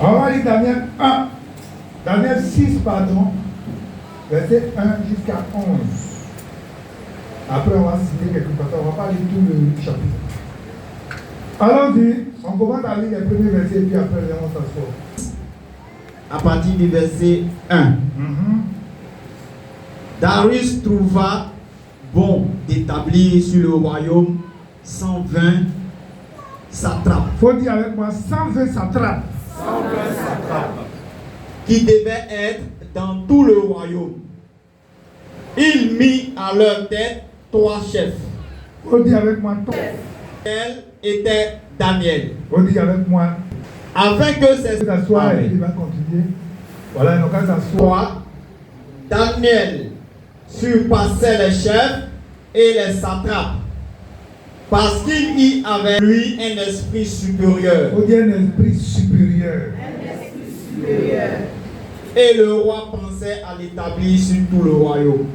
On va lire Daniel 1. Daniel 6, pardon. Verset 1 jusqu'à 11. Après, on va citer quelques passages. On ne va pas lire tout le chapitre. Allons-y. On commence à lire les premiers versets et puis après, on s'assoit. À partir du verset 1. Darius trouva bon d'établir sur le royaume 120 satrapes. Il faut dire avec moi 120 satrapes. 120 satrapes. Qui devaient être dans tout le royaume. Il mit à leur tête 3 chefs. Il faut dire avec moi 3. Elle était Daniel. Il faut dire avec moi. Afin que ces s'asseoir et il va continuer. Voilà, donc à s'asseoir. Daniel surpassait les chefs et les satrapes. Parce qu'il y avait lui un esprit supérieur. Il faut dire un esprit supérieur. Et le roi pensait à l'établir sur tout le royaume.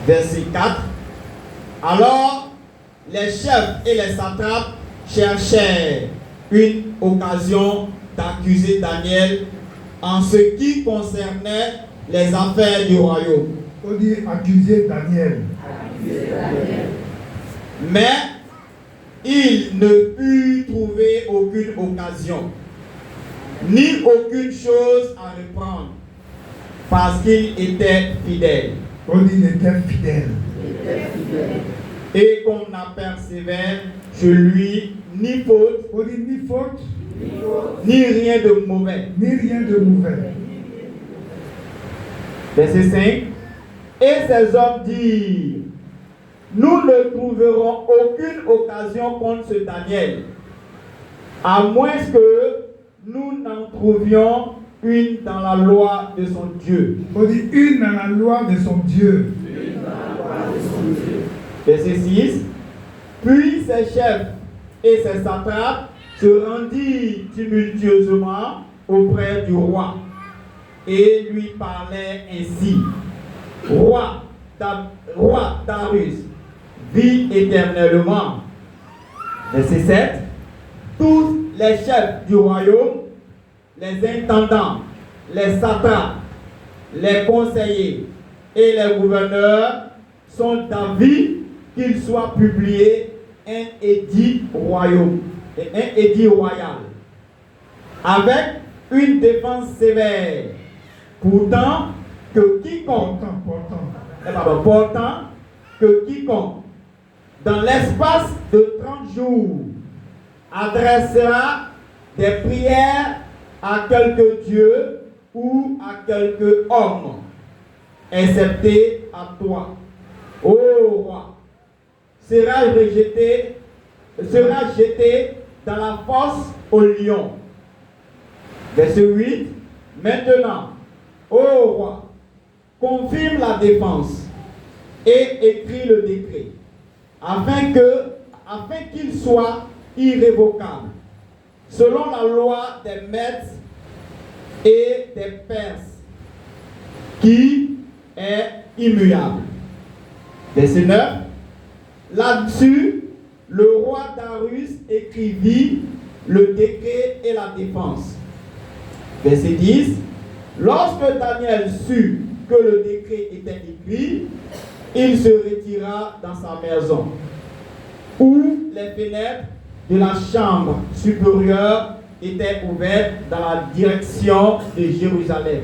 Verset 4. Alors, les chefs et les satrapes cherchèrent une occasion d'accuser Daniel en ce qui concernait les affaires du royaume. Il faut dire accuser Daniel. Mais il ne put trouver aucune occasion, ni aucune chose à reprendre, parce qu'il était fidèle. Il faut dire il était fidèle. Et qu'on n'apercevait chez lui ni faute, Il faut dire ni faute, ni rien de mauvais. ni rien de mauvais. Verset 5. Et ces hommes dirent, nous ne trouverons aucune occasion contre ce Daniel, à moins que nous n'en trouvions une dans la loi de son Dieu. Il faut dire une dans la loi de son Dieu. Verset 6. Puis ses chefs et ses satrapes se rendirent tumultueusement auprès du roi et lui parlaient ainsi. Roi Darius, vis éternellement. Verset 7. Tous les chefs du royaume, les intendants, les satrapes, les conseillers et les gouverneurs sont d'avis qu'il soit publié un édit royal, avec une défense sévère, pourtant que quiconque, dans l'espace de 30 jours, adressera des prières à quelque Dieu ou à quelque homme, excepté à toi, ô roi, sera jeté dans la fosse au lion. Verset 8. Maintenant, ô roi, confirme la défense et écris le décret, afin qu'il soit irrévocable, selon la loi des Mèdes et des Perses, qui est immuable. Verset 9. Là-dessus, le roi Darius écrivit le décret et la défense. Verset 10. Lorsque Daniel sut que le décret était écrit, il se retira dans sa maison, où les fenêtres de la chambre supérieure étaient ouvertes dans la direction de Jérusalem.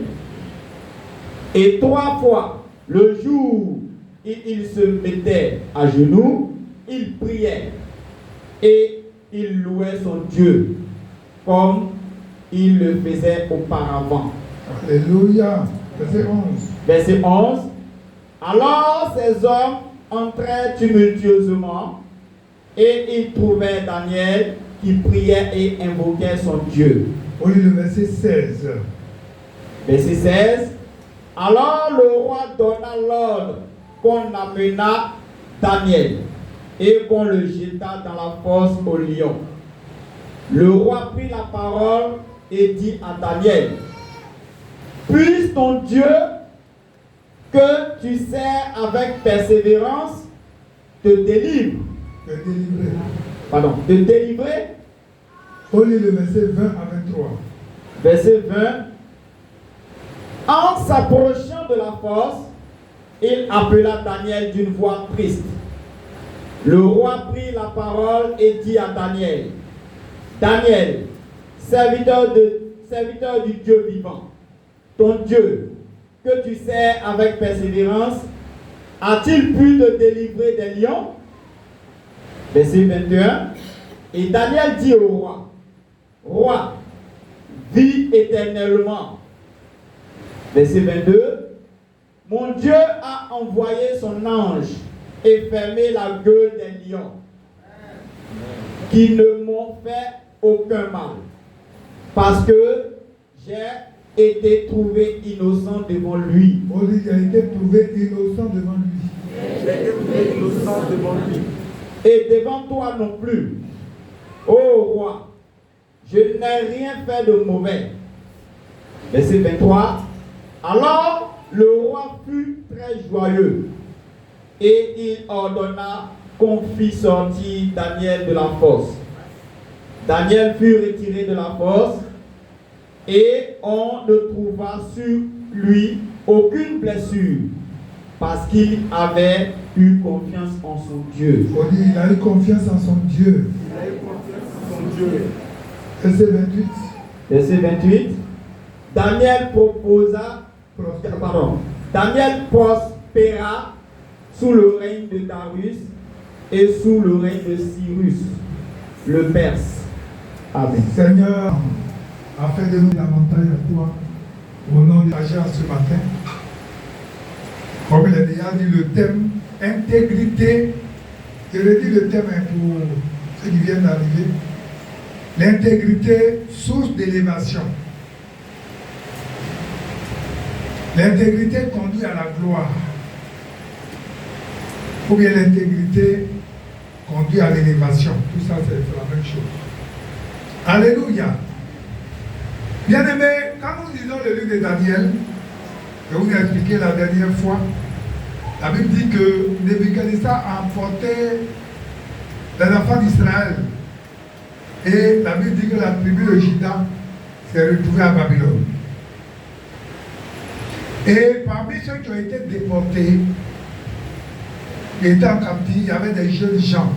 Et 3 fois, le jour où il se mettait à genoux, il priait et il louait son Dieu, comme il le faisait auparavant. Alléluia. Verset 11. Verset 11. Alors ces hommes entrèrent tumultueusement et ils trouvèrent Daniel qui priait et invoquait son Dieu. On lit le verset 16. Verset 16. Alors le roi donna l'ordre qu'on amena Daniel et qu'on le jeta dans la fosse au lion. Le roi prit la parole et dit à Daniel, puisse ton Dieu que tu sers avec persévérance te délivre. Te délivrer. Pardon, te délivrer On lit le verset 20 à 23. Verset 20. En s'approchant de la fosse, il appela Daniel d'une voix triste. Le roi prit la parole et dit à Daniel, Daniel, serviteur du Dieu vivant, ton Dieu, que tu sers avec persévérance, a-t-il pu te délivrer des lions? Verset 21. Et Daniel dit au roi, Roi, vis éternellement. Verset 22. Mon Dieu a envoyé son ange et fermé la gueule des lions, qui ne m'ont fait aucun mal, parce que j'ai été trouvé innocent devant lui. On dit qu'il a été trouvé innocent devant lui. J'ai été trouvé innocent devant lui. Et devant toi non plus, ô roi, je n'ai rien fait de mauvais. Verset 23. Alors le roi fut très joyeux et il ordonna qu'on fît sortir Daniel de la fosse. Daniel fut retiré de la fosse et on ne trouva sur lui aucune blessure parce qu'il avait eu confiance en son Dieu. On dit qu'il a eu confiance en son Dieu. Il a eu confiance en son Dieu. Verset 28. Verset 28. Daniel prospéra sous le règne de Darius et sous le règne de Cyrus, le Perse. Amen. Seigneur, afin de nous davantage à toi, au nom de l'agent ce matin, comme il a déjà dit le thème, intégrité, je redis le thème pour ceux qui viennent d'arriver, l'intégrité, source d'élévation. L'intégrité conduit à la gloire. Ou bien l'intégrité conduit à l'élévation. Tout ça, c'est la même chose. Alléluia. Bien-aimés, quand nous lisons le livre de Daniel, je vous ai expliqué la dernière fois, la Bible dit que Nebuchadnezzar a emporté les enfants d'Israël. Et la Bible dit que la tribu de Juda s'est retrouvée à Babylone. Et parmi ceux qui ont été déportés, qui étaient en captivité, il y avait des jeunes gens.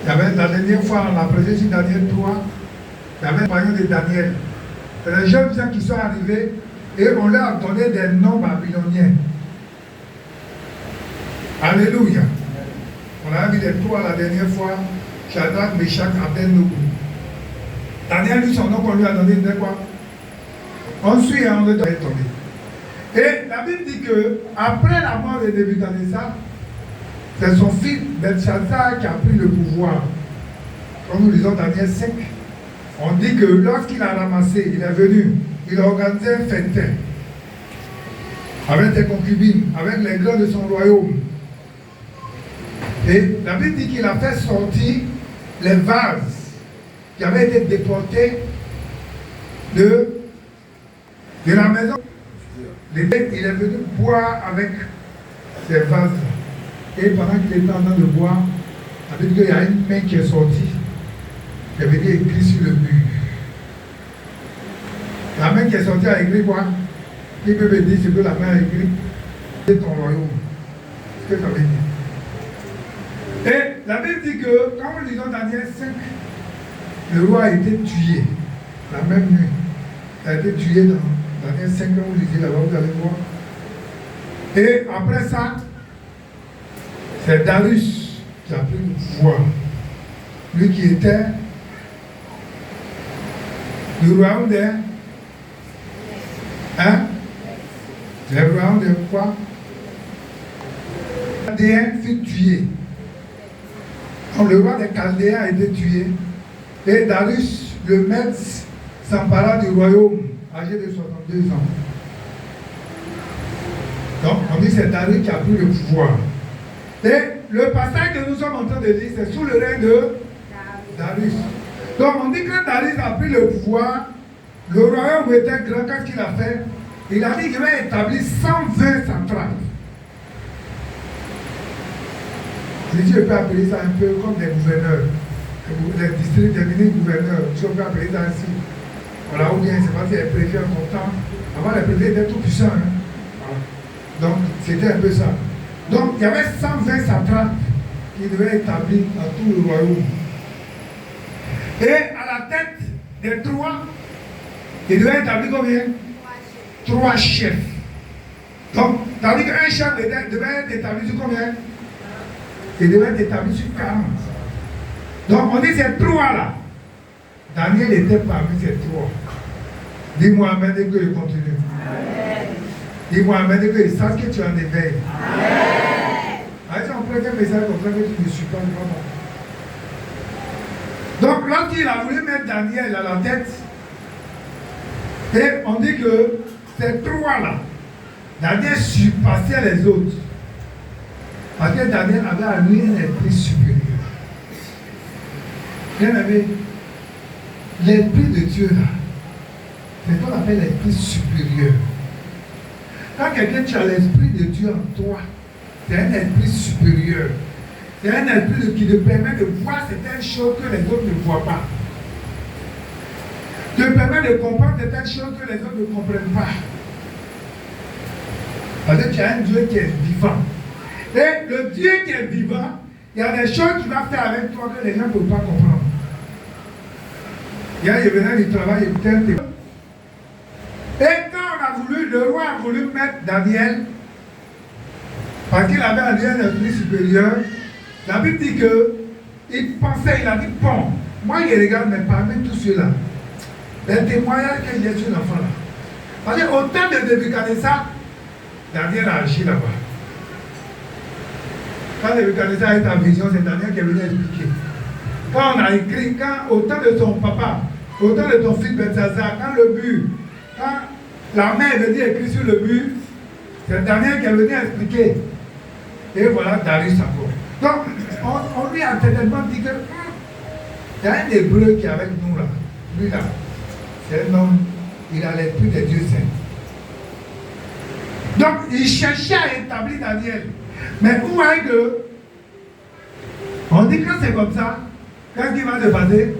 Il y avait la dernière fois, on a prêché sur Daniel 3, il y avait un compagnon de Daniel. C'est les jeunes gens qui sont arrivés et on leur a donné des noms babyloniens. Alléluia. On a vu les trois la dernière fois, Shadrach, Meshach, Abednego. Daniel, lui, son nom qu'on lui a donné, c'était quoi? On suit et on le donne. Et la Bible dit que après la mort de Nebuchadnezzar, c'est son fils Belshazzar qui a pris le pouvoir. Comme nous lisons Daniel 5, on dit que lorsqu'il a ramassé, il est venu, il a organisé un festin avec des concubines, avec les grands de son royaume. Et la Bible dit qu'il a fait sortir les vases qui avaient été déportés de la maison. Il est venu boire avec ces vases. Et pendant qu'il était en train de boire, la Bible dit qu'il y a une main qui est sortie. Qui avait été écrit sur le mur. La main qui est sortie a écrit quoi? Qui peut me dire ce que la main a écrit? C'est ton royaume. C'est ce que ça veut dire. Et la Bible dit que quand nous lisons Daniel 5, le roi a été tué la même nuit. Il a été tué dans Daniel 5, quand vous lisez là-bas, vous allez voir. Et après ça, c'est Darius qui a pris le pouvoir. Lui qui était du royaume de... Hein? Le royaume de quoi? Le Chaldéen fut tué. Donc le roi des Chaldéens a été tué. Et Darius, le maître, s'empara du royaume, âgé de 62 ans. Donc on dit que c'est Darius qui a pris le pouvoir. Et le passage que nous sommes en train de lire, c'est sous le règne de Darius. Donc on dit que Darius a pris le pouvoir, le royaume était grand, qu'est-ce qu'il a fait? Il a dit qu'il va établir 120 centrales. Si je peux appeler ça un peu comme des gouverneurs. le district est devenu gouverneur, tu peux appeler ça ainsi. Voilà, ou bien c'est parce qu'il est préfet en ton temps. Avant, les préfets étaient tout puissants. Hein. Voilà. Donc, c'était un peu ça. Donc, il y avait 120 satrapes qui devaient établir dans tout le royaume. Et à la tête des trois, il devait établir combien? 3 chefs. Donc, ça veut dire qu'un chef devait être établi sur combien? Il devait être établi sur 40. Donc, on dit ces 3-là. Daniel était parmi ces 3. Dis-moi Amen et que je continue. Dis-moi Amen et que je sache que tu es en éveil. Allez, on prend un message comme ça que tu ne suis pas vraiment. Donc, lorsqu'il a voulu mettre Daniel à la tête, et on dit que ces 3-là, Daniel surpassait les autres. Parce que Daniel avait à lui un esprit supérieur. Bien aimé, l'esprit de Dieu là, c'est ce qu'on appelle l'esprit supérieur. Quand quelqu'un tu as l'esprit de Dieu en toi, c'est un esprit supérieur. C'est un esprit qui te permet de voir certaines choses que les autres ne voient pas. Te permet de comprendre certaines choses que les autres ne comprennent pas. Parce que tu as un Dieu qui est vivant. Et le Dieu qui est vivant, il y a des choses qu'il va faire avec toi que les gens ne peuvent pas comprendre. Hier, il venait du travail, il était un témoin. Et quand le roi a voulu mettre Daniel, parce qu'il avait en lui un esprit supérieur, la Bible dit qu'il pensait, il a dit, bon, moi je regarde, mais parmi tous ceux-là, les témoignages que j'ai sur l'enfant là. Parce qu'au temps de Nebuchadnezzar, Daniel a agi là-bas. Quand Nebuchadnezzar a eu ta vision, c'est Daniel qui est venu expliquer. Quand on a écrit, au temps de son papa, au temps de ton fils Belshazzar, quand le but, quand la main est venue écrire sur le but, c'est Daniel qui est venu expliquer. Et voilà Darius encore. Donc, on lui a certainement dit que il y a un hébreu qui est avec nous là. Lui là, c'est un homme, il a l'esprit des dieux saints. Donc, il cherchait à établir Daniel. Mais où est que on dit que c'est comme ça, qu'est-ce qui va se passer?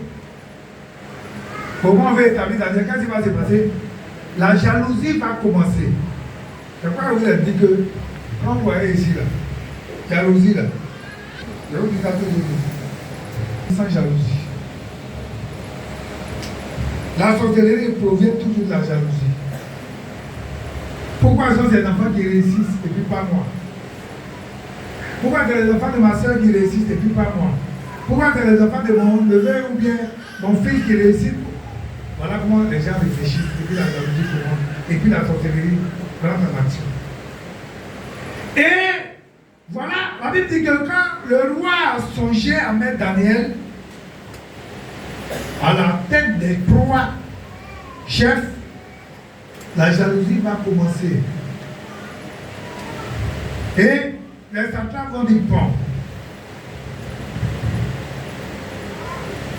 Comment on veut établir Daniel? Qu'est-ce qui va se passer? La jalousie va commencer. C'est pourquoi je vous ai dit que, quand vous voyez ici là, jalousie là, je vous dis ça toujours. Sans jalousie. La sorcellerie provient toujours de la jalousie. Pourquoi sont ces enfants qui réussissent et puis pas moi? Pourquoi c'est les enfants de ma soeur qui réussissent et puis pas moi? Pourquoi c'est les enfants de mon neveu ou bien mon fils qui réussissent? Voilà comment les gens réfléchissent et puis la jalousie commence et puis la sorcellerie rentre en action. Et voilà, la Bible dit que quand le roi a songé à mettre Daniel à la tête des 3 chefs, la jalousie va commencer. Et les satrapes vont dire bon.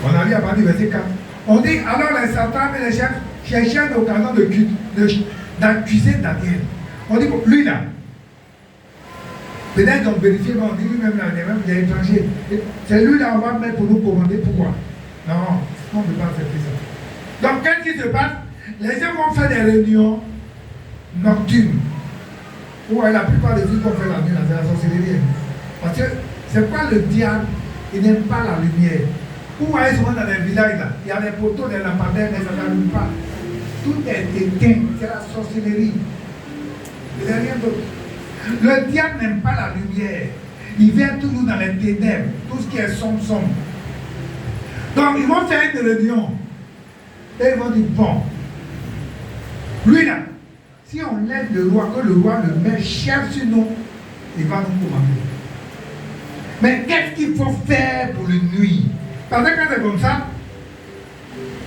On a lu à partir du verset 4. On dit alors les satrapes et les chefs cherchaient une occasion d'accuser Daniel. On dit bon, lui là. Peut-être donc vérifier, on dit lui-même là, il est étranger. C'est lui là, on va mettre pour nous commander. Pourquoi? Non, on ne peut pas accepter ça. Donc qu'est-ce qui se passe? Les gens vont faire des réunions nocturnes. Ouais, la plupart des trucs qu'on fait la nuit, c'est la sorcellerie. Parce que c'est pas le diable, il n'aime pas la lumière. Vous voyez souvent dans les villages là, il y a des poteaux, des lampadaires, mais ça n'allume pas. Tout est éteint, c'est la sorcellerie. Il n'y a rien d'autre. Le diable n'aime pas la lumière. Il vient toujours dans les ténèbres, tout ce qui est sombre. Donc ils vont faire une réunion. Et ils vont dire, bon, lui là, si on laisse le roi, que le roi le met chef sur nous, il va nous commander. Mais qu'est-ce qu'il faut faire pour le nuire? Parce que quand c'est comme ça,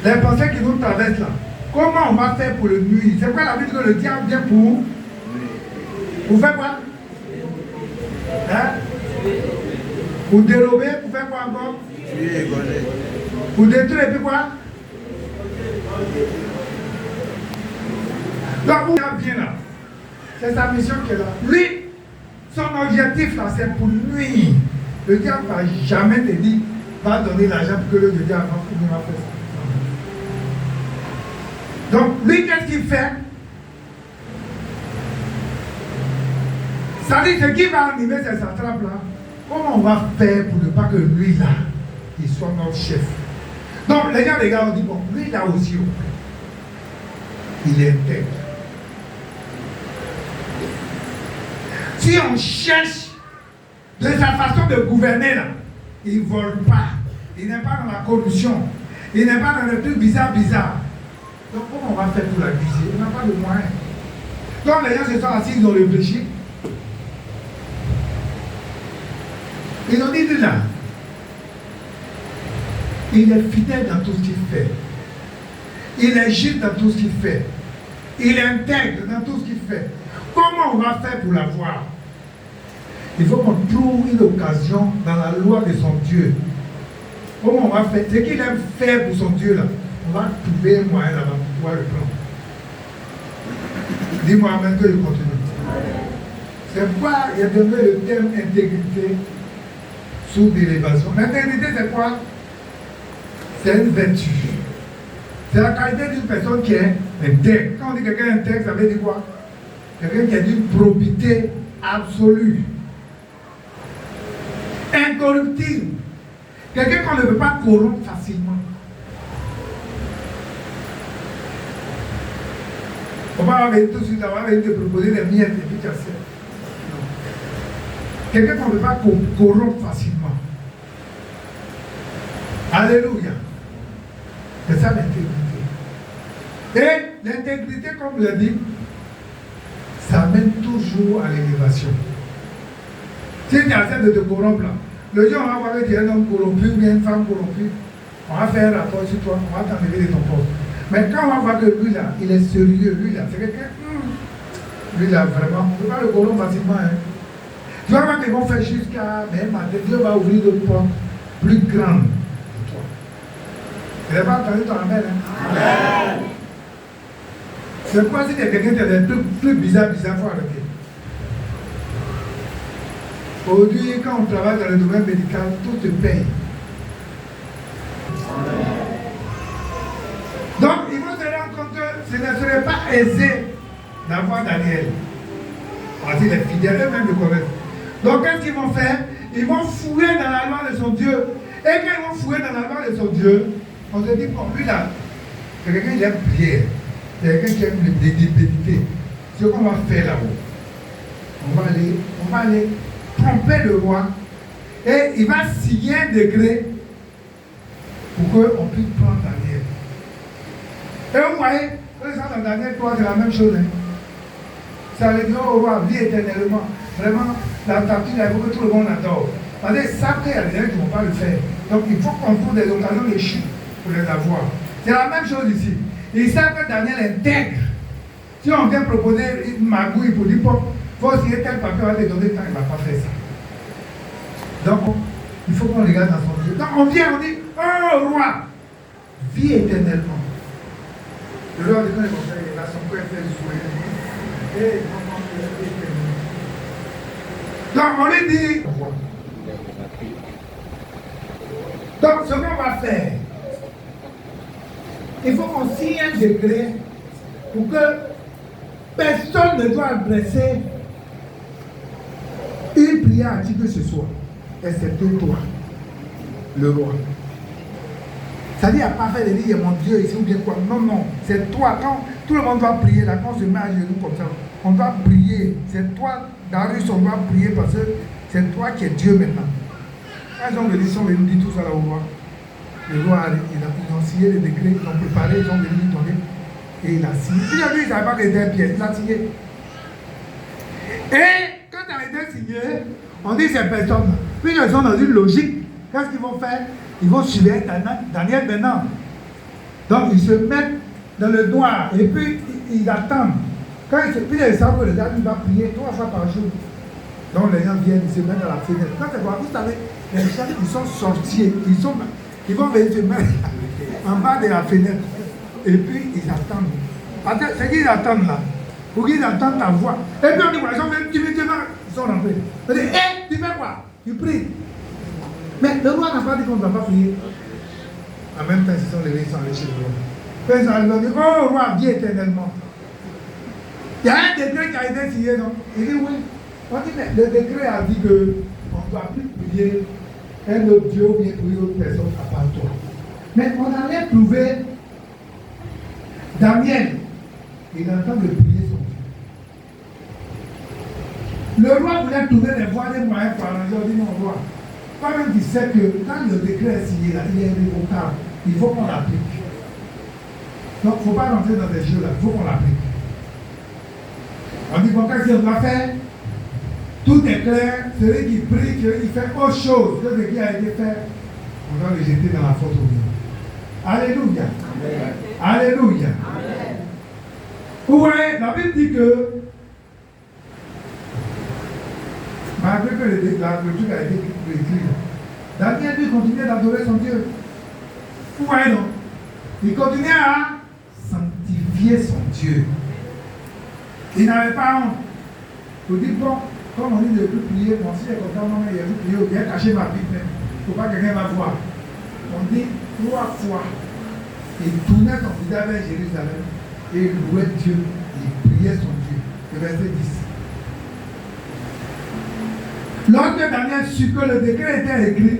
les pensées qui nous traversent là, comment on va faire pour le nuire? C'est quoi la vie que le diable vient pour faire quoi? Hein? Pour dérober, pour faire quoi encore? Pour détruire et puis quoi? Donc, où il vient là? C'est sa mission qui est là. Lui, son objectif là, c'est pour nuire. Le diable ne va jamais te dire, va donner l'argent pour que le Dieu avance pour qu'il va faire ça. Donc, lui, qu'est-ce qu'il fait? Ça dit, ce qui va animer ces satrapes-là, comment on va faire pour ne pas que lui, là, il soit notre chef? Donc, les gars, on dit, bon, lui, là aussi, il est intègre. Si on cherche de sa façon de gouverner, là, il ne vole pas, il n'est pas dans la corruption, il n'est pas dans les trucs bizarres. Donc, comment on va faire pour l'accuser? On n'a pas de moyens. Donc, les gens se sont assis, ils ont réfléchi. Ils ont dit là, il est fidèle dans tout ce qu'il fait. Il est juste dans tout ce qu'il fait. Il est intègre dans tout ce qu'il fait. Comment on va faire pour l'avoir? Il faut qu'on trouve une occasion dans la loi de son Dieu. Comment on va faire? Ce qu'il aime faire pour son Dieu là, on va trouver un moyen là-bas pour pouvoir le prendre. Dis-moi amen que je continue. C'est pourquoi il y a donné le terme intégrité sous l'élévation. L'intégrité, c'est quoi? C'est une vertu. C'est la qualité d'une personne qui est intègre. Quand on dit quelqu'un intègre, ça veut dire quoi? Quelqu'un qui a d'une probité absolue. Incorruptible. Quelqu'un qu'on ne peut pas corrompre facilement. On va venir tout de suite, on va venir te proposer des miettes et puis tu acceptes. Quelqu'un qu'on ne peut pas corrompre facilement. Alléluia. C'est ça l'intégrité. Et l'intégrité, comme je l'ai dit, ça mène toujours à l'élévation. Si tu acceptes de te corrompre là, le jour où on va voir que tu es un homme corrompu ou bien une femme corrompue, on va faire un rapport sur toi, on va t'enlever de ton poste. Mais quand on va voir que lui là, il est sérieux, lui là, c'est quelqu'un, lui là vraiment, on ne peut pas le corrompre facilement. Hein. Tu vas voir qu'ils vont faire jusqu'à même matin, Dieu va ouvrir d'autres portes plus grandes pour toi. Tu n'as pas entendu ton amen, hein? Amen. C'est pourquoi si tu es quelqu'un qui a des trucs plus bizarres, il faut arrêter. Aujourd'hui, quand on travaille dans le domaine médical, tout te paye. Donc, il faut se rendre compte que ce ne serait pas aisé d'avoir Daniel. Parce qu'il est fidèle, eux-mêmes le connaissent. Donc, qu'est-ce qu'ils vont faire? Ils vont fouiller dans la loi de son Dieu. Et quand ils vont fouiller dans la loi de son Dieu, on se dit, bon, lui là, c'est quelqu'un qui aime prier. C'est quelqu'un qui aime méditer. Ce qu'on va faire là-haut, on va aller tromper le roi et il va signer un décret pour qu'on puisse prendre Daniel. Et vous voyez, dans Daniel 3, c'est la même chose. Hein. Ça veut dire au roi, vie éternellement. Vraiment, la tartine, il faut que tout le monde adore. Parce qu'ils savent qu'il y a des gens qui ne vont pas le faire. Donc il faut qu'on trouve des occasions de chute pour les avoir. C'est la même chose ici. Ils savent que Daniel intègre. Si on vient proposer une magouille pour dire, il faut signer tel papier, on va te donner tant, il ne va pas faire ça. Donc, il faut qu'on regarde dans son Dieu. Donc, on vient, on dit, oh roi, vis éternellement. Le roi dit, quand il va son père faire du soin. Et donc, on lui dit, donc, ce qu'on va faire, il faut qu'on signe un décret pour que personne ne doit adresser une prière à qui que ce soit, excepté toi, le roi. Ça dit, il n'y a pas fait de dire, mon Dieu, ici ou bien quoi. Non, non, c'est toi. Quand tout le monde doit prier, là, quand on se met à genoux comme ça, on doit prier. C'est toi, Darius, on doit prier parce que c'est toi qui es Dieu maintenant. Quand ils ont venu, ils sont venus dire tout ça là au roi. Le roi, ils ont signé le décret, ils ont préparé, ils ont venu lui donner. Et il a signé. Puis lui, il ne savait pas que c'était un piège, il a signé. Et quand ça a été signé, on dit ces personnes, puis ils sont dans une logique. Qu'est-ce qu'ils vont faire? Ils vont suivre Daniel maintenant. Donc ils se mettent dans le noir et puis ils attendent. Puis ils savent que le gars va prier 3 fois par jour. Donc les gens viennent, ils se mettent dans la fenêtre. Quand c'est quoi? Vous savez, les gens, ils sont sortis, ils vont venir se mettre en bas de la fenêtre. Et puis ils attendent. Parce que c'est qu'ils attendent là. Pour qu'ils entendent ta voix. Et puis on dit, ils sont venus timidement, ils sont rentrés. On dit, hé, tu fais quoi? Tu pries. Mais le roi n'a pas dit qu'on ne va pas prier. En même temps, ils se sont levés, ils sont allés chez le roi. Puis ils ont dit, oh roi, vis éternellement. Il y a un décret qui a été signé, non? Il dit oui. On dit, mais le décret a dit qu'on ne doit plus prier un autre Dieu ou bien prier autre personne à part toi. Mais on allait trouver Daniel. Il est en train de prier son Dieu. Le roi voulait trouver des voies, des moyens pour arranger. On dit non, roi. Toi-même, tu sais que quand le décret est signé, là, il est irrévocable. Il faut qu'on l'applique. Donc, il ne faut pas rentrer dans des jeux là. Il faut qu'on l'applique. On dit, bon, qu'est-ce qu'on doit faire? Tout est clair. Celui qui prie, celui qui fait autre chose que ce qui a été fait, on doit le jeter dans la faute au milieu. Alléluia. Amen. Alléluia. Amen. Vous voyez, la Bible dit que, malgré que la truc a été écrit, Daniel lui continuait d'adorer son Dieu. Vous voyez non? Il continuait à sanctifier son Dieu. Il n'avait pas honte. Il dit, bon, comme on dit de ne plus prier, bon, si il est content, non, mais il a plus prié, il a caché ma Bible. Il ne faut pas que quelqu'un va voir. On dit 3 fois. Il tournait son visage vers Jérusalem et il louait Dieu. Il priait son Dieu. Le verset 10. Lorsque Daniel sut que le décret était écrit,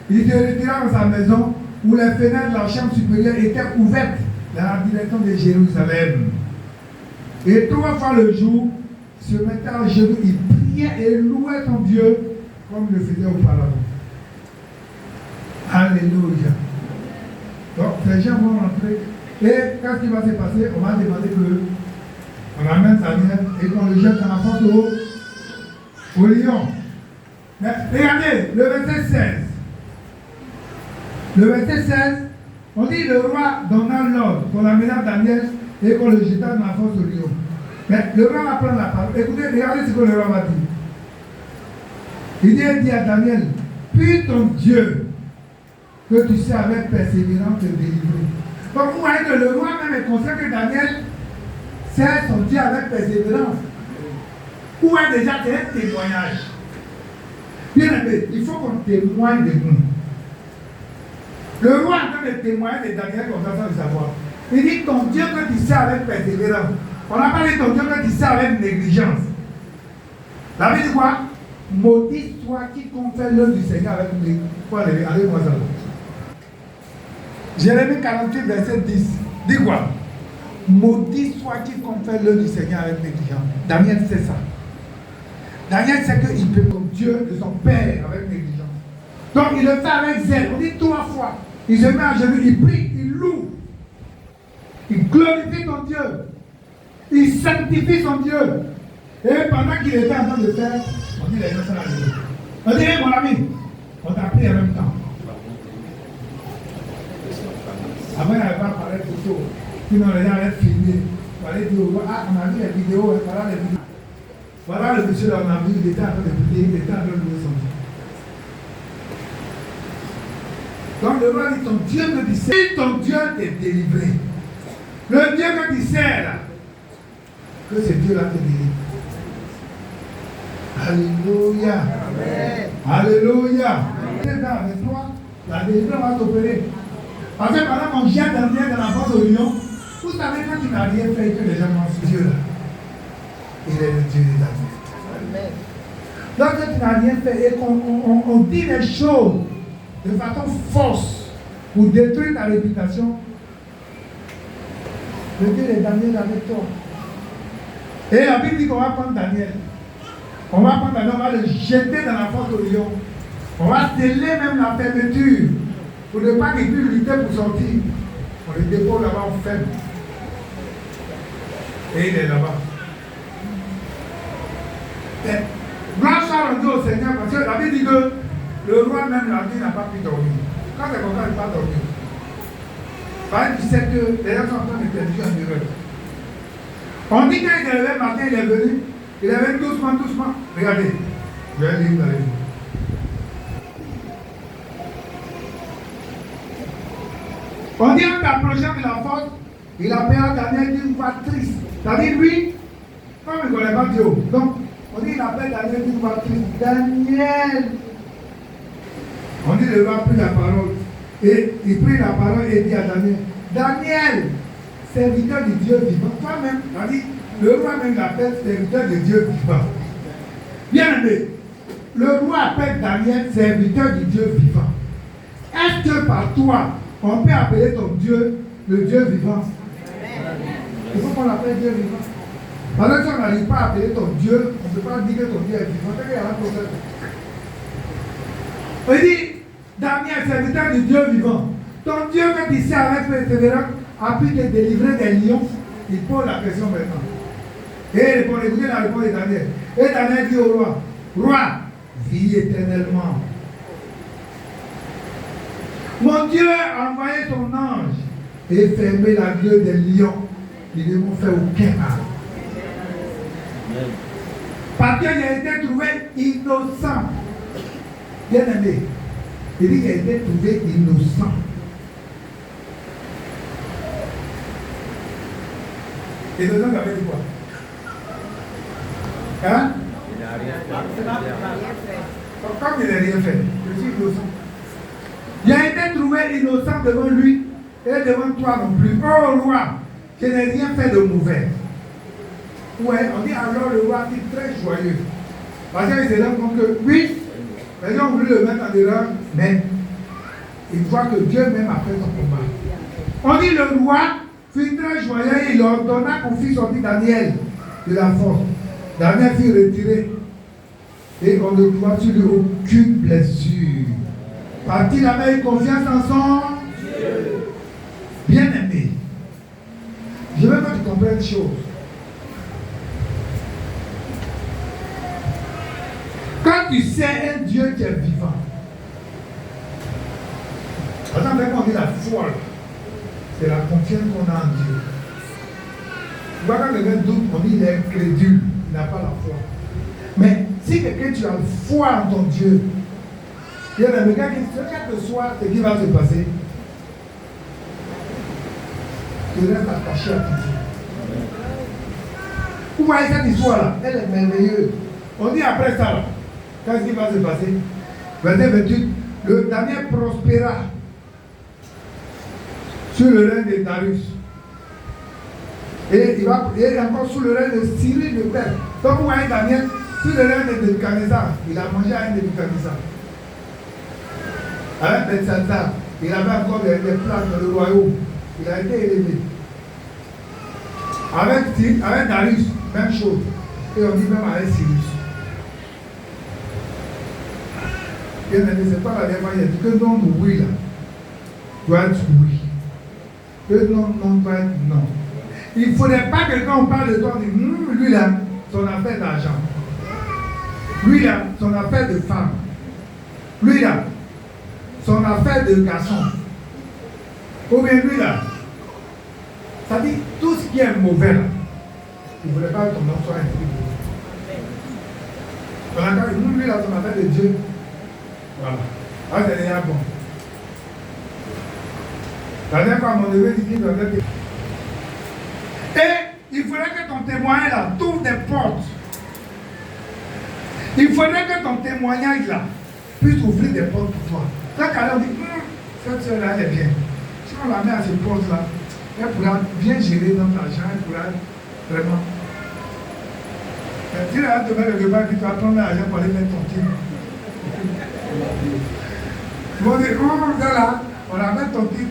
il se retira dans sa maison où les fenêtres de la chambre supérieure étaient ouvertes dans la direction de Jérusalem. Et 3 fois le jour, se mettait à genoux, il priait et louait son Dieu comme il le faisait auparavant. Alléluia. Donc, les gens vont rentrer. Et qu'est-ce qui va se passer? On va demander qu'on amène Daniel et qu'on le jette dans la porte au lion. Mais regardez, le verset 16. Le verset 16, on dit le roi donna l'ordre qu'on amena Daniel et qu'on le jeta dans la fosse au lion. Mais le roi va prendre la parole. Écoutez, regardez ce que le roi va dire. Il dit à Daniel, puis ton Dieu, que tu sais avec persévérance te délivrer. Donc vous voyez que le roi même est conscient que Daniel sert son Dieu avec persévérance. Vous voyez déjà, c'est un témoignage. Bien aimé, il faut qu'on témoigne de nous. Le roi est en train de témoigner de Daniel comme ça sans le savoir. Il dit ton Dieu que tu sais avec persévérance. On n'a pas dit ton Dieu que tu sais avec négligence. La Bible dit quoi? Maudit soit quiconque fait l'œuvre du Seigneur avec négligence. Allez-moi ça. Jérémie 48, verset 10. Dis quoi? Maudit soit quiconque fait l'œuvre du Seigneur avec négligence. Daniel sait ça. Daniel sait qu'il peut comme Dieu de son Père avec négligence. Donc il le fait avec zèle. On dit 3 fois. Il se met à genoux, il prie, il loue. Il glorifie son Dieu. Il sanctifie son Dieu. Et pendant qu'il était en train de faire, on dit les gens sont arrivés. On dit, hey, mon ami, on t'a pris en même temps. Avant, il n'avait pas parlé de photo. Sinon, les gens allaient filmer. On allait dire, ah, on a vu les vidéos, voilà les vidéos. Voilà le monsieur là, on a vu, il était en train de prier, il était en train de louer son Dieu. Donc le roi dit, ton Dieu que tu sais, ton Dieu t'est délivré. Le Dieu que tu sais là, que ce Dieu-là te délivre. Alléluia. Amen. Alléluia. Amen. Avec toi, la délivrance va t'opérer. Parce que pendant qu'on jette Daniel dans la porte au lion, vous savez quand tu n'as rien fait que les gens mangent ce Dieu là. Il est le Dieu de Daniel. Amen. Lorsque tu n'as rien fait et qu'on dit les choses de façon fausse pour détruire ta réputation, le Dieu de Daniel avec toi. Et la Bible dit qu'on va prendre Daniel. On va prendre Daniel, on va le jeter dans la porte au lion. On va sceller même la fermeture pour ne pas qu'il puisse lutter pour sortir. On le dépose là-bas, on ferme. Et il est là-bas. Gloire soit rendue au Seigneur, parce que la Bible dit que le roi même la nuit n'a pas pu dormir. Quand c'est comme ça, il n'a pas dormi. Parce que tu sais que les gens sont en train de perdurer en erreur. On dit quand il est levé le matin, il est venu doucement, doucement. Regardez, je vais lire dans les livres. On dit en t'approchant de la fosse, il appelle Daniel d'une voix triste. C'est-à-dire, lui, comme il ne connaît pas Dieu, donc, on dit il appelle Daniel d'une voix triste. Daniel! On dit le roi prit la parole. Et il prit la parole et dit à Daniel, Daniel, serviteur du Dieu vivant, toi-même, le roi même l'appelle serviteur du Dieu vivant. Bien aimé, le roi appelle Daniel serviteur du Dieu vivant. Est-ce que par toi, on peut appeler ton Dieu le Dieu vivant? Il faut qu'on l'appelle Dieu vivant. Parce que si on n'arrive pas à appeler ton Dieu, on ne peut pas dire que ton Dieu est vivant. C'est qu'il y a un problème. On dit, Daniel, serviteur du Dieu vivant, ton Dieu que tu sais avec persévérance a pu te délivrer des lions. Il pose la question maintenant. Et il répond, écoutez la réponse de Daniel. Et Daniel dit au roi, roi, vis éternellement. Mon Dieu a envoyé son ange et fermé la gueule des lions. Ils ne m'ont fait aucun mal. Parce qu'il a été trouvé innocent. Bien aimé, il dit qu'il a été trouvé innocent. Innocent, ça veut dire quoi? Hein? Il n'a rien fait. Comme il n'a rien fait, je suis innocent. Il a été trouvé innocent devant lui et devant toi non plus. Oh roi, je n'ai rien fait de mauvais. Ouais, on dit alors le roi est très joyeux. Parce qu'il se rend compte que oui, les gens ont voulu le mettre en erreur, mais il voit que Dieu même a fait son combat. On dit le roi fut très joyeux et il ordonna qu'on fit sortir Daniel de la force. Daniel fut retiré et on ne trouva sur lui aucune blessure. Parce qu'il avait eu confiance en son Dieu. Bien aimé, je veux que tu comprennes une chose. Quand tu sais un Dieu qui est vivant, par exemple, quand on dit la foi, c'est la confiance qu'on a en Dieu. Tu vois, quand quelqu'un doute, on dit il est incrédule, il n'a pas la foi. Mais si quelqu'un tu as foi en ton Dieu, il y a des gars qui regarde le soir, ce qui va se passer, tu restes attaché à ton Dieu. Vous voyez cette histoire-là, elle est merveilleuse. On dit après ça, là, qu'est-ce qui va se passer? Verset 28, le Daniel prospéra sur le règne de Darius. Et il va encore sous le règne de Cyril le Père. Donc vous voyez Daniel, sur le règne de Nebuchadnezzar, il a mangé à un Nebuchadnezzar. Avec Belshazzar, il avait encore des places dans le royaume. Il a été élevé. Avec Darius, même chose. Et on dit même avec Cyrus. Bien aimé, c'est pas la dernière fois, il a dit que non, oui là, doit être oui. Que non, non, doit être non. Il ne faudrait pas que quand on parle de toi, on dit, lui là, son affaire d'argent. Lui là, son affaire de femme. Lui là, son affaire de garçon. Ou bien lui là, ça dit tout ce qui est mauvais là. Il ne voulait pas que ton nom soit inscrit. Lui là, son affaire de Dieu. Voilà. Ah, c'est déjà bon. La dernière fois, mon neveu dit qu'il doit être. Et il faudrait que ton témoignage là t'ouvre des portes. Il faudrait que ton témoignage là puisse ouvrir des portes pour toi. Quand quelqu'un dit, cette soeur là elle est bien. Si on la met à ce poste là, elle pourra bien gérer notre argent, elle pourra vraiment. Mais tu vas te mettre quelque part, tu vas prendre l'argent pour aller mettre ton team. Ils vont dire, là, on la met ton team,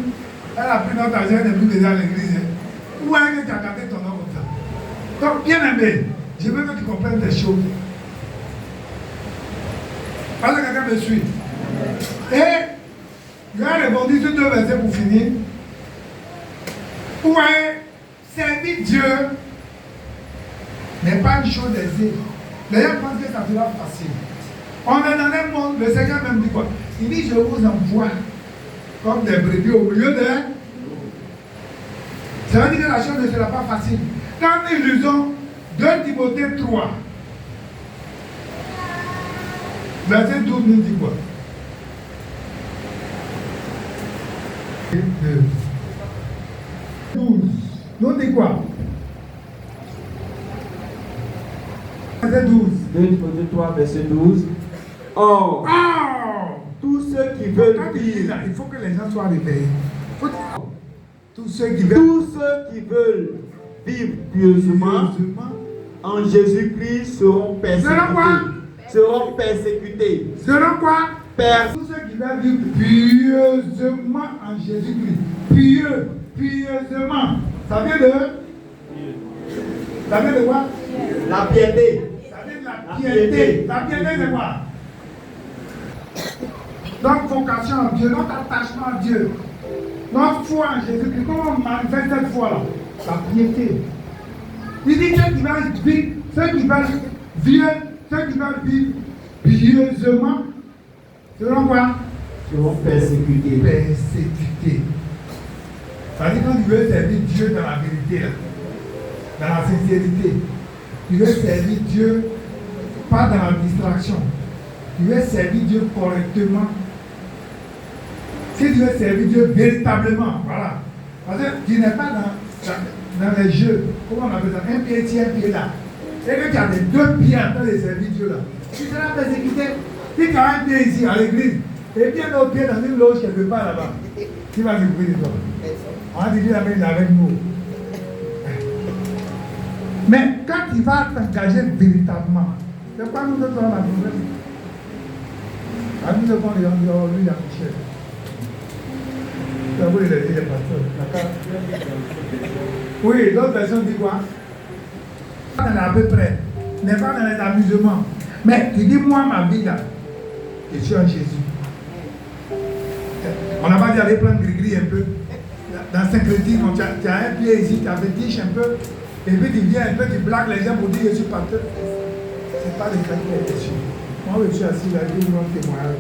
elle a pris notre argent, elle n'est plus déjà à l'église. Où est-ce que tu as gardé ton nom comme ça? Donc, bien aimé, je veux que tu comprennes des choses. Parce que quelqu'un me suit. Et, il a répondu sur 2 versets pour finir. Où est servir Dieu n'est pas une chose aisée. Les gens pensent que ça sera facile. On est dans un monde, le Seigneur même dit quoi? Il dit, je vous envoie comme des brebis au milieu de... Ça veut dire que la chose ne sera pas facile. Quand nous lisons 2 Timothée 3, verset 12 nous dit quoi? 12. Nous dit quoi? Verset 12. 2 Timothée 3, verset 12. Or, tous ceux qui veulent Quand il dit vivre, là, il faut que les gens soient réveillés. Tous ceux qui veulent tous ceux qui veulent vivre pieusement en Jésus-Christ seront Seront persécutés. seront quoi? Tous ceux qui veulent vivre pieusement en Jésus-Christ. Pieusement. Ça vient de quoi? La piété. Ça vient de la piété. La piété, c'est quoi? Notre vocation en Dieu, notre attachement à Dieu, notre foi en Jésus-Christ. Comment on manifeste cette foi-là? La piété. Il dit ceux qui veulent vivre, ceux qui veulent vivre pieusement, seront quoi? Seront persécutés. Persécutés. C'est-à-dire quand tu veux servir Dieu dans la vérité, là, dans la sincérité, tu veux servir Dieu pas dans la distraction, tu veux servir Dieu correctement. Si tu veux servir Dieu véritablement, voilà. Parce que tu n'es pas dans les jeux, comment on appelle ça, un pied ici, un pied là. Et que tu as les deux pieds en train de servir Dieu là. Tu seras persécuté. Si tu as un pied ici à l'église, et puis un autre pied dans une loge quelque part là-bas, qui va s'occuper de toi? On va dire la même avec nous. Mais quand tu vas t'engager véritablement, c'est pas nous qui avons la problème. À nous, on lui a Michel. Tu as voulu les pasteurs. Oui, l'autre version dit quoi? Pas dans à peu près. N'est pas dans les amusements. Mais tu dis, moi, ma vie là, je suis en Jésus. On n'a pas dit aller prendre gris-gris un peu. Dans Saint-Chrétien, tu as un pied ici, tu as fétiche un peu. Et puis tu viens un peu, tu blagues les gens pour dire je suis pasteur. Ce n'est pas le cas qui est question. Moi, je suis assis là, je vous rends témoignage.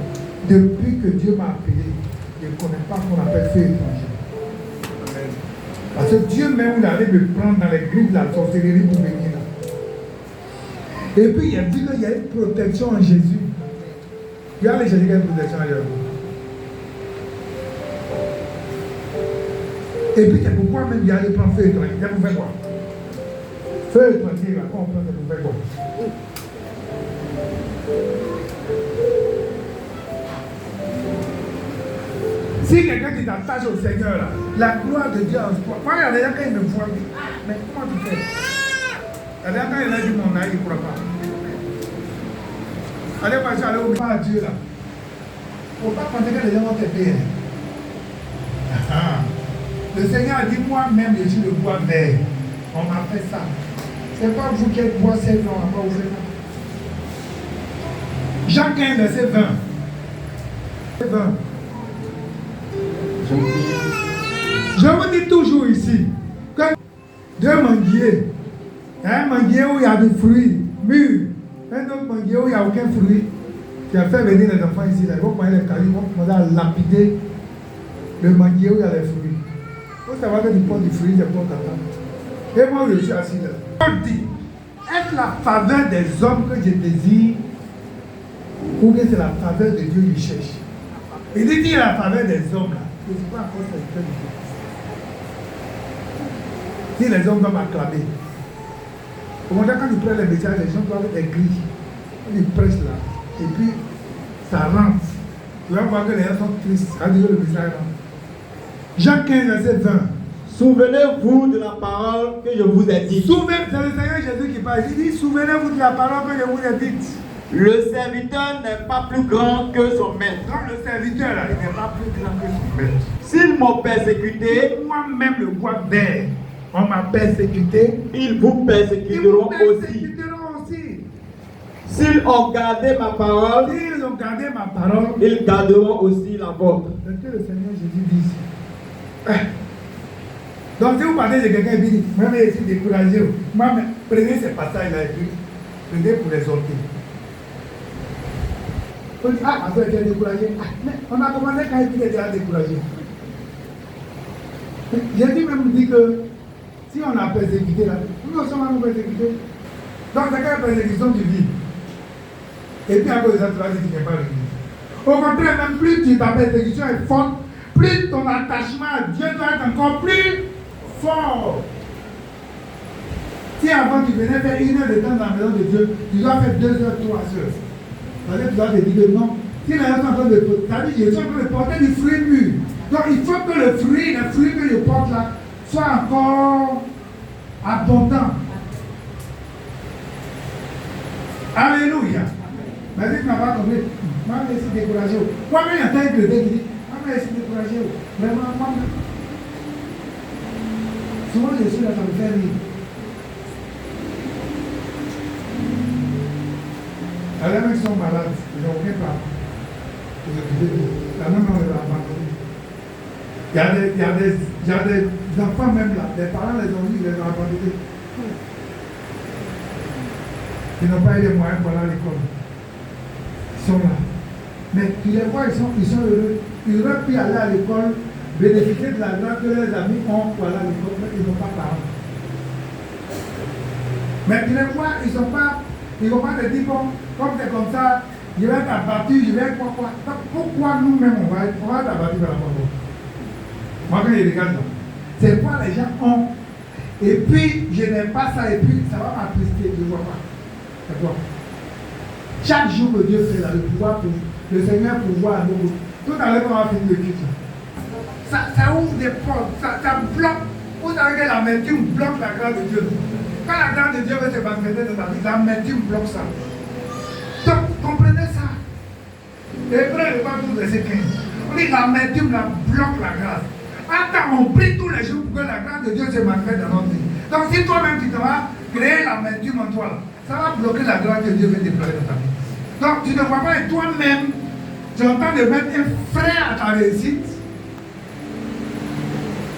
Depuis que Dieu m'a appelé, je ne connais pas qu'on appelle feu étranger. Parce que Dieu même il allait me prendre dans les grilles de la sorcellerie pour venir là. Et puis il a dit qu'il y a une protection en Jésus. Il y a les Jésus qui a une protection en Jésus. Et puis c'est pourquoi même il allait prendre feu étranger. Il a pour faire quoi? Feu étranger là, quand on prend, c'est pour faire quoi? Si quelqu'un qui t'attache au Seigneur, là, la gloire de Dieu en toi. Moi, il y a des gens quand ils me voient, ils disent, ah, mais comment tu fais? Il y a des gens quand il a dit mon âge, ils ne croient pas. Allez, parce que allez au pas à Dieu là. Il ne faut pas penser que les gens vont t'aider. Le Seigneur a dit, moi-même, je suis le bois vert. On m'a fait ça. Ce n'est pas vous qui êtes bois sec, on n'a pas ouvert ça. Jean 15, verset 20. 20. Je vous dis toujours ici que deux manguiers, il y a un manguier où il y a des fruits mûrs, un autre manguier où il n'y a aucun fruit. Tu as fait venir les enfants ici, là, ils vont prendre les cailloux, ils vont commencer à lapider le manguier où il y a les fruits. Il faut savoir que tu portes du fruit, c'est pour t'attendre. Et moi, je suis assis là. Je dis, est-ce la faveur des hommes que je désire ou bien c'est la faveur de Dieu que je cherche? Il dit qu'il y a la faveur des hommes là. Je ne suis pas encore serviteur de Dieu. Si les hommes doivent m'acclamer, au moment quand ils prennent les messages, les gens doivent être gris. Quand ils prêchent là, et puis ça rentre. Tu vas voir que les gens sont tristes. Ça veut dire que le message rentre. Jean 15, verset 20. Souvenez-vous de la parole que je vous ai dite. C'est le Seigneur Jésus qui parle. Il dit, souvenez-vous de la parole que je vous ai dite. Le serviteur n'est pas plus grand que son maître. Donc le serviteur là, il n'est pas plus grand que son maître. S'ils m'ont persécuté, moi-même le bois vert, on m'a persécuté. Ils vous persécuteront aussi. S'ils ont gardé ma parole, ils garderont aussi la vôtre. C'est ce que le Seigneur Jésus dit ici. Donc si vous parlez de quelqu'un qui dit, moi je suis découragé, moi prenez ces passages-là et puis prenez pour les exhorter. On dit, ah, ma soeur était découragée. Ah, mais on a commencé quand il était déjà découragé. Jésus même dit que si on a persécuté là, nous sommes à nous persécuter. Donc c'est quelle persécution tu vis. Et puis à cause de ça, tu vas dire que tu n'es pas l'église. Au contraire, même plus ta persécution est forte, plus ton attachement à Dieu doit être encore plus fort. Si avant tu venais faire 1 heure de temps dans la maison de Dieu, tu dois faire 2 heures, 3 heures. Tu dois te dire que non, Si les gens sont en train de porter, ils sont en train de porter du fruit mûr. Donc il faut que le fruit que je porte là, soit encore abondant. Alléluia. Mais si tu n'as pas compris, moi je suis découragé. Moi-même, il y a un chrétien qui dit, moi je suis découragé. Vraiment, moi-même. Souvent je suis là, ça me fait rire. Alors, les mecs sont malades, ils n'ont aucun plan. La même on les a abandonnés. Il y a des enfants même là, les parents les ont mis, ils les ont abandonnés. Ils n'ont pas eu les moyens pour aller à l'école. Ils sont là. Mais tu les vois, ils sont heureux. Ils auraient pu aller à l'école, bénéficier de la grâce que les amis ont pour aller à l'école, mais ils n'ont pas parents. Mais tu les vois, ils ne vont pas te dire, bon, comme c'est comme ça, je vais être abattu, je vais être quoi. Pourquoi nous-mêmes on va être abattu par la mort? Moi, quand je regarde là, c'est quoi les gens ont. Et puis, je n'aime pas ça, et puis, ça va m'attrister, je ne vois pas. C'est quoi? Chaque jour que Dieu fait là, le Seigneur pouvoir à nous. Tout à l'heure, on va finir le culte. Ça ouvre des portes, ça bloque. Vous savez que l'amertume bloque la grâce de Dieu. Quand la grâce de Dieu veut se manifester dans ta vie, l'amertume bloque ça. Donc, comprenez ça. Hébreu, le pas tout verset 15. On dit l'amertume bloque la grâce. Attends, on prie tous les jours pour que la grâce de Dieu se manifeste dans notre vie. Donc, si toi-même tu vas créer l'amertume en toi, ça va bloquer la grâce que Dieu veut déployer dans ta vie. Donc, tu ne vois pas, et toi-même, tu es en train de mettre un frein à ta réussite.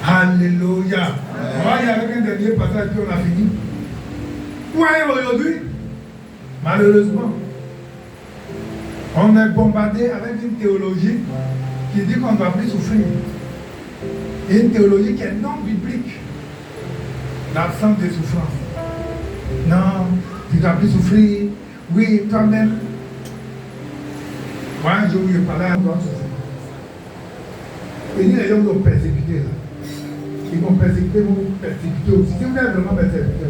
Alléluia. On va y aller avec un dernier passage, puis on a fini. Vous voyez aujourd'hui, malheureusement, on est bombardé avec une théologie qui dit qu'on ne doit plus souffrir. Et une théologie qui est non biblique. L'absence de souffrance. Non, tu ne dois plus souffrir. Oui, toi-même. Moi, un jour, je parlais à un autre. Et les gens vont persécuter là. Ils vont persécuter, vont persécuter aussi. Si vous êtes vraiment persécuté.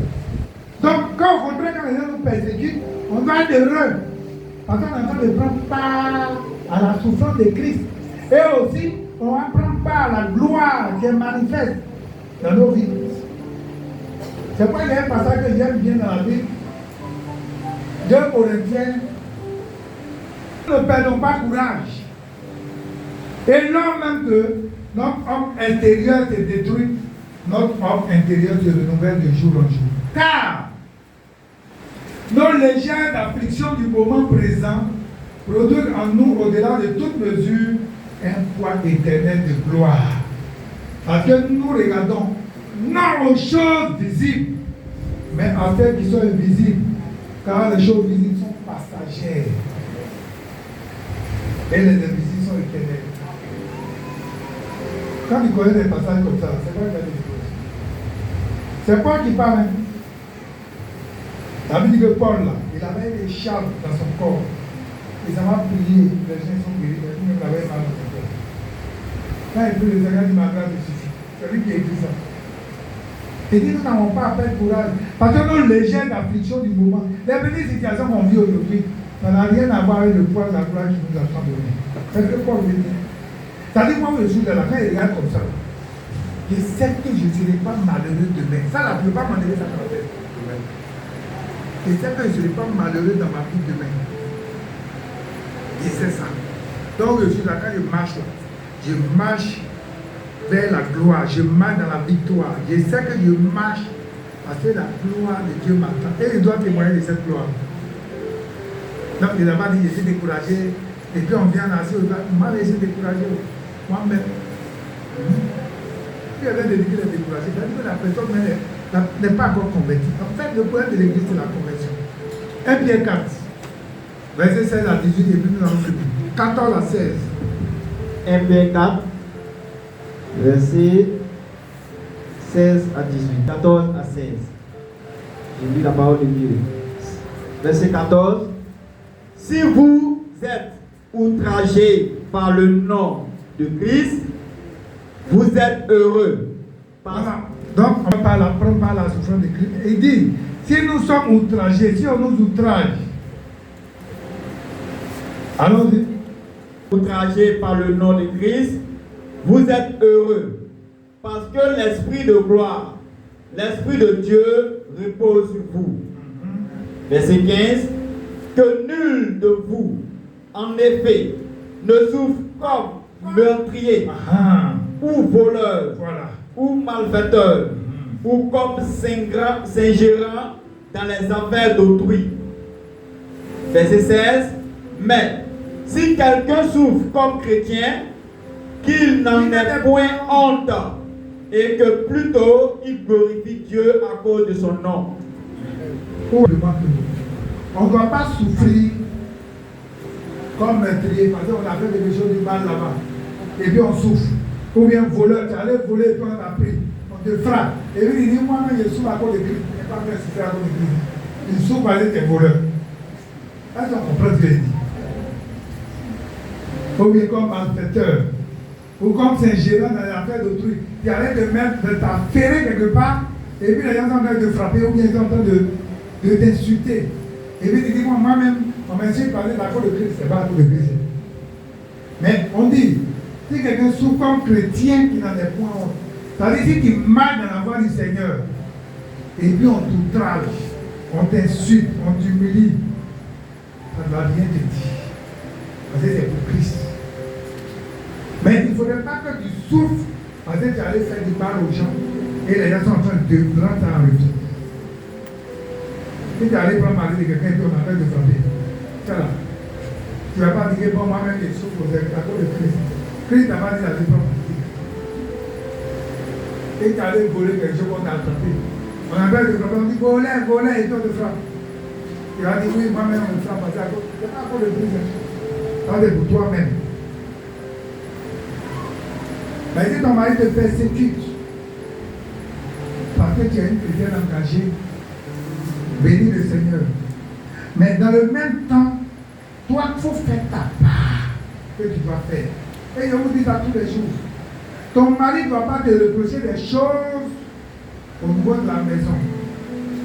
Donc, quand au contraire, quand les gens nous persécutent, on doit être heureux. Parce qu'on est en train de prendre part à la souffrance de Christ. Et aussi, on va prendre part à la gloire qui est manifeste dans nos vies. C'est pourquoi il y a un passage que j'aime bien dans la Bible. 2 Corinthiens. Ne perdons pas courage. Et lors même que notre homme intérieur se détruit, notre homme intérieur se renouvelle de jour en jour. Car nos légères afflictions du moment présent produisent en nous, au-delà de toute mesure, un poids éternel de gloire. Parce que nous regardons non aux choses visibles, mais à celles qui sont invisibles. Car les choses visibles sont passagères. Et les invisibles sont éternels. Quand tu connais des passages comme ça, c'est pas une chose. C'est Paul qui parle. La Bible dit que Paul, là, il avait des charmes dans son corps. Et ça m'a prié, les gens sont guéris, mais lui-même avait mal dans son corps. Quand il prie, le Seigneur dit, ma grâce me suffit. C'est lui qui a écrit ça. Il dit, nous n'avons pas à perdre courage. Parce que nos légères afflictions du moment, les petites situations qu'on vit aujourd'hui, ça n'a rien à voir avec le poids de la gloire qui nous attend de venir. C'est ce que Paul veut dire. Ça dit, moi, je suis dans la fin, il regarde comme ça. Je sais que je ne serai pas malheureux demain. Ça, la plupart m'en dirait ça dans la tête. Je sais que je ne serai pas malheureux dans ma vie demain. Je sais ça. Donc, je suis là, quand je marche là, je marche vers la gloire, je marche dans la victoire. Je sais que je marche parce que la gloire de Dieu m'attend. Et je dois témoigner de cette gloire. Donc, il n'a pas dit, je suis découragé. Et puis, on vient là, moi, je suis découragé. Moi-même. Puis, elle vient de dire qu'il est découragé. C'est-à-dire que la personne n'est pas encore convertie. En fait, le problème de l'église, c'est la conversion. 1 Pierre 4, verset 16 à 18, et puis nous allons finir. 14 à 16. 1 Pierre 4, verset 16 à 18. 14 à 16. Je lis la parole de Dieu. Verset 14. Si vous êtes outragés par le nom de Christ, vous êtes heureux. Voilà. Donc, on prend par la souffrance de Christ. Il dit, si nous sommes outragés, si on nous outrage, allons-y. outragés par le nom de Christ, vous êtes heureux, parce que l'Esprit de gloire, l'Esprit de Dieu repose sur vous. Verset 15. Que nul de vous, en effet, ne souffre comme meurtrier, ou voleur, ou malfaiteur, ou comme s'ingérant dans les affaires d'autrui. Verset 16. Mais si quelqu'un souffre comme chrétien, qu'il n'en ait point honte, et que plutôt il glorifie Dieu à cause de son nom. On ne doit pas souffrir comme meurtrier, parce qu'on a fait quelque chose de mal là-bas. Et puis on souffre. Ou bien voleur, tu allais voler et puis on t'a pris. On te frappe. Et puis il dit, moi-même je souffre à cause de Christ. Il n'est pas bien souffrir à cause de Christ. Il souffre parce que tu es voleur. Est-ce qu'on comprend ce que je dis? Ou bien comme malfaiteur. Ou comme s'ingérant dans les affaires d'autrui. Tu allais te mettre, de t'affairer quelque part. Et puis les gens sont en train de te frapper. Ou bien ils sont en train de t'insulter. Et puis il dit, moi-même, on m'insulte par la cause de Christ, c'est pas la cause de Christ. Mais on dit, si quelqu'un souffre comme chrétien qui n'en est point honte, c'est-à-dire si tu marches dans la voie du Seigneur, et puis on t'outrage, on t'insulte, on t'humilie, ça ne doit rien te dire. Parce que c'est pour Christ. Mais il ne faudrait pas que tu souffres parce que tu allais faire du mal aux gens et les gens sont en train de rentrer en retour. Si tu allais prendre mari de quelqu'un et puis on appelle de frapper, c'est là. Tu ne vas pas dire, bon, moi-même, je souffre à cause de Christ. Christ n'a pas dit la différence. Et tu allais voler quelque chose qu'on t'a attrapé. On appelle de frapper, on dit, voler, et toi te frappe. Tu vas dire, oui, moi-même, on me frappe parce que c'est pas à cause de Christ. C'est pour toi-même. Mais si ton mari te persécute, parce que tu es une chrétienne engagée, bénis le Seigneur. Mais dans le même temps, toi, il faut faire ta part que tu dois faire. Et je vous dis ça tous les jours. Ton mari ne doit pas te reprocher des choses au niveau de la maison.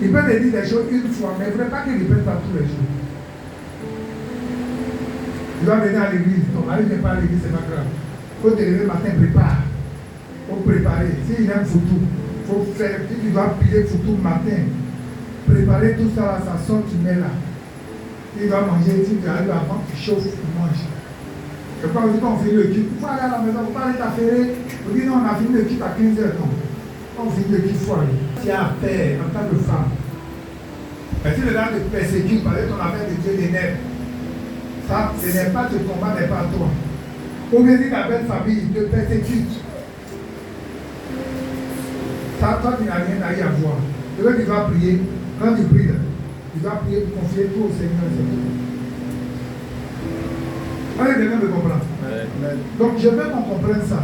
Il peut te dire des choses une fois, mais il ne faudrait pas qu'il répète ça tous les jours. Tu dois venir à l'église. Ton mari n'est pas à l'église, c'est pas grave. Il faut te lever le matin, prépare. Il faut préparer. S'il aime foutu, il faut faire. Si tu dois piler foutu le matin, préparer tout ça là, ça sort, tu mets là. Il doit manger, si tu arrives avant, tu chauffes, tu manges. C'est pas aussi qu'on finit le culte. Il faut aller à la maison, il ne faut pas aller t'affairer. On dit non, on a fini le culte à 15h. Non. Quand on finit le culte, il faut aller. Tu as affaire en tant que femme. Mais si les gens te persécutent, parce que ton affaire de Dieu l'énerve, ça, ce n'est pas ce combat, n'est pas toi. Ou bien si ta belle famille te persécute, ça, toi, tu n'as rien à y avoir. Et là, tu dois prier. Quand tu pries, tu dois prier pour confier tout au Seigneur. Allez, quelqu'un me comprend. Donc, je veux qu'on comprenne ça.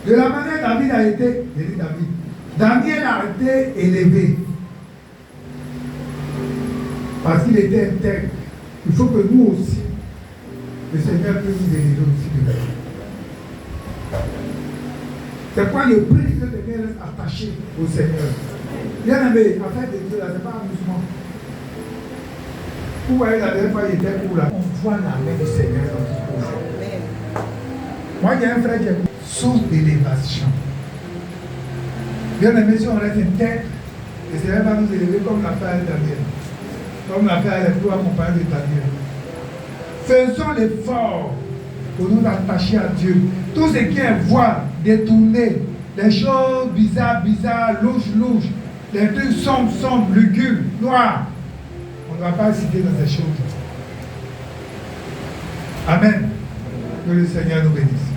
De la manière David a été, j'ai dit David, Daniel a été élevé. Parce qu'il était intègre. Il faut que nous aussi, le Seigneur peut nous élever aussi de lui. C'est pourquoi le prix que quelqu'un reste attaché au Seigneur. Bien aimé, affaire de Dieu, là, ce n'est pas amusement. Vous voyez, la dernière fois, il était où là? On voit la main du Seigneur dans tout projet. Moi, il y a un frère qui est source d'élévation. Bien aimé, si on reste intègre, le Seigneur va nous élever comme l'a fait avec Daniel. Comme l'a fait avec toi, mon père de Daniel. Faisons l'effort pour nous attacher à Dieu. Tout ce qui est voile, détourné, les choses bizarres, louches, les trucs sombres, lugubres, noirs, on ne va pas hésiter dans ces choses. Amen. Que le Seigneur nous bénisse.